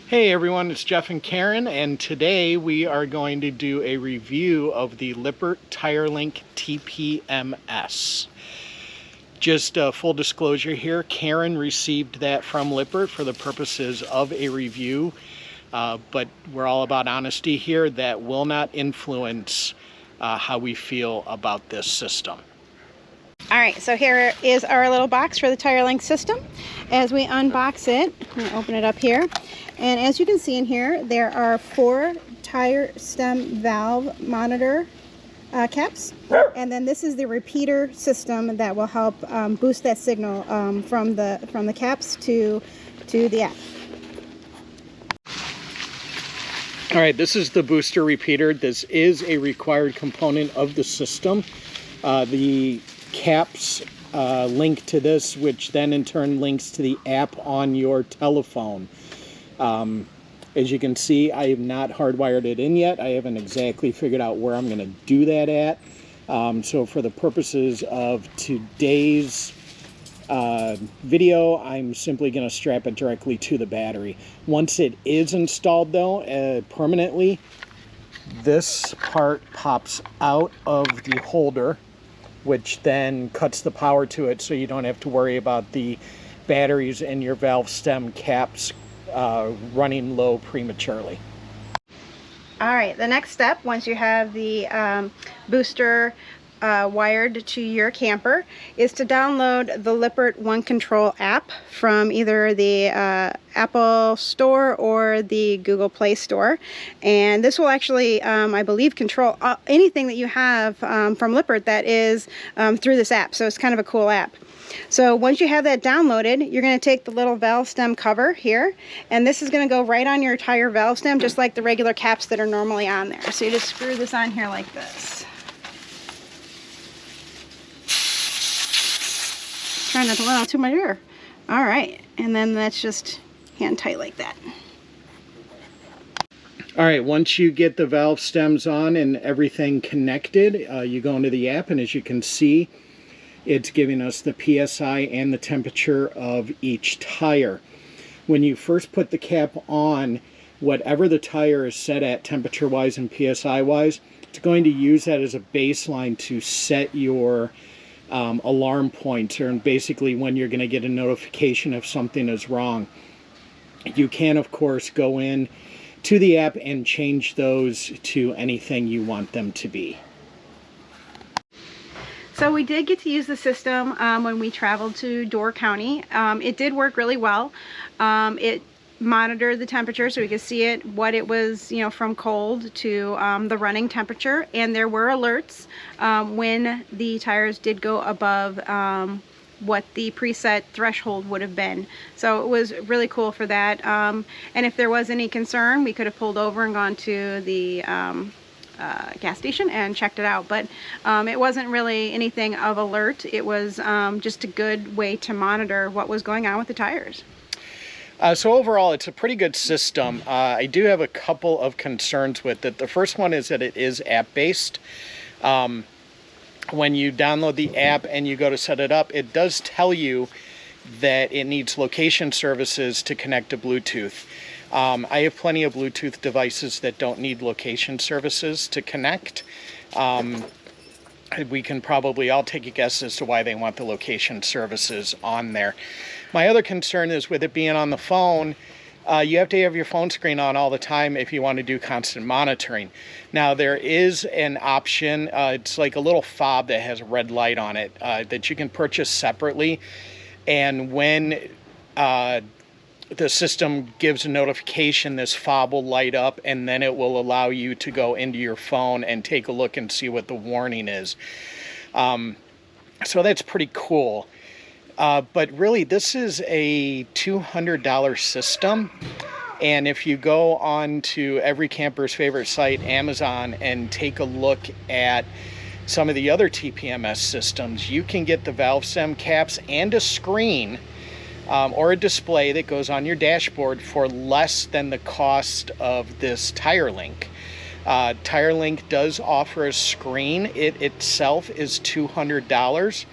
Hey everyone, it's Jeff and Karen, and today we are going to do a review of the Lippert Tire Linc TPMS. Just full disclosure here, Karen received that from Lippert for the purposes of a review, but we're all about honesty here. That will not influence how we feel about this system. All right, so here is our little box for the Tire Linc system. As we unbox it, I'm going to open it up here. And as you can see in here, there are 4 tire stem valve monitor caps. And then this is the repeater system that will help boost that signal from the caps to the app. All right, this is the booster repeater. This is a required component of the system. The caps link to this, which then in turn links to the app on your telephone. As you can see, I have not hardwired it in yet. I haven't exactly figured out where I'm going to do that at. So for the purposes of today's video, I'm simply going to strap it directly to the battery. Once it is installed though, permanently, this part pops out of the holder, which then cuts the power to it, so you don't have to worry about the batteries in your valve stem caps running low prematurely. All right, the next step, once you have the booster wired to your camper, is to download the Lippert One Control app from either the Apple Store or the Google Play Store. And this will actually, I believe, control anything that you have from Lippert that is through this app. So it's kind of a cool app. So once you have that downloaded, you're going to take the little valve stem cover here, and this is going to go right on your tire valve stem, just like the regular caps that are normally on there. So you just screw this on here like this. Trying not to let out too much air. All right, and then that's just hand tight like that. All right, once you get the valve stems on and everything connected, you go into the app, and as you can see, it's giving us the PSI and the temperature of each tire. When you first put the cap on, whatever the tire is set at temperature-wise and PSI-wise, it's going to use that as a baseline to set your alarm pointer, and basically when you're going to get a notification if something is wrong. You can, of course, go in to the app and change those to anything you want them to be. So we did get to use the system when we traveled to Door County. It did work really well. It monitored the temperature so we could see it, what it was, you know, from cold to the running temperature, and there were alerts when the tires did go above what the preset threshold would have been. So it was really cool for that. And if there was any concern, we could have pulled over and gone to the gas station and checked it out, but it wasn't really anything of alert. It was just a good way to monitor what was going on with the tires. So overall, it's a pretty good system. I do have a couple of concerns with it. The first one is that it is app-based. When you download the app and you go to set it up, it does tell you that it needs location services to connect to Bluetooth. I have plenty of Bluetooth devices that don't need location services to connect. We can probably all take a guess as to why they want the location services on there. My other concern is with it being on the phone, you have to have your phone screen on all the time if you want to do constant monitoring. Now there is an option, it's like a little fob that has a red light on it that you can purchase separately, and when the system gives a notification, this fob will light up, and then it will allow you to go into your phone and take a look and see what the warning is. So that's pretty cool. But really, this is a $200 system. And if you go on to every camper's favorite site, Amazon, and take a look at some of the other TPMS systems, you can get the valve stem caps and a screen or a display that goes on your dashboard for less than the cost of this Tire Linc. Tire Linc does offer a screen. It itself is $200.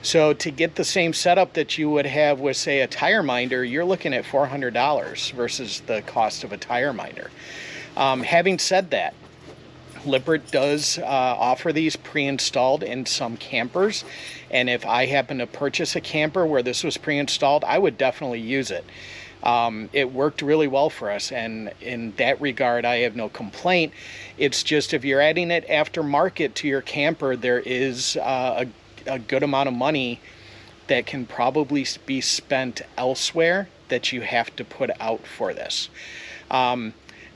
So to get the same setup that you would have with, say, a tire minder, you're looking at $400 versus the cost of a tire minder. Having said that, Lippert does offer these pre-installed in some campers, and if I happen to purchase a camper where this was pre-installed, I would definitely use it. It worked really well for us, and in that regard I have no complaint. It's just if you're adding it aftermarket to your camper, there is a good amount of money that can probably be spent elsewhere that you have to put out for this.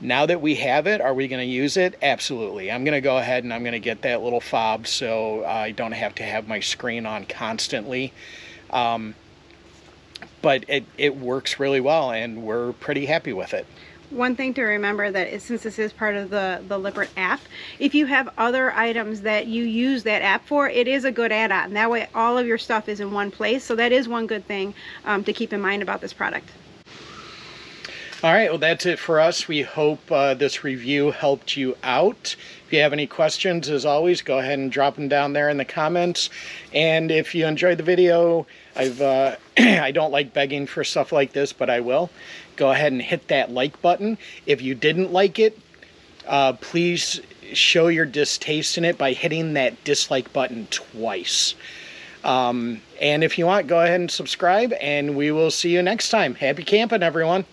Now that we have it, are we going to use it? Absolutely. I'm going to go ahead and I'm going to get that little fob so I don't have to have my screen on constantly. But it works really well, and we're pretty happy with it. One thing to remember that is, since this is part of the Lippert app, if you have other items that you use that app for, it is a good add-on. That way all of your stuff is in one place. So that is one good thing to keep in mind about this product. All right, well, that's it for us. We hope this review helped you out. If you have any questions, as always, go ahead and drop them down there in the comments. And if you enjoyed the video, I don't like begging for stuff like this, but I will. Go ahead and hit that like button. If you didn't like it, please show your distaste in it by hitting that dislike button twice. And if you want, go ahead and subscribe, and we will see you next time. Happy camping, everyone.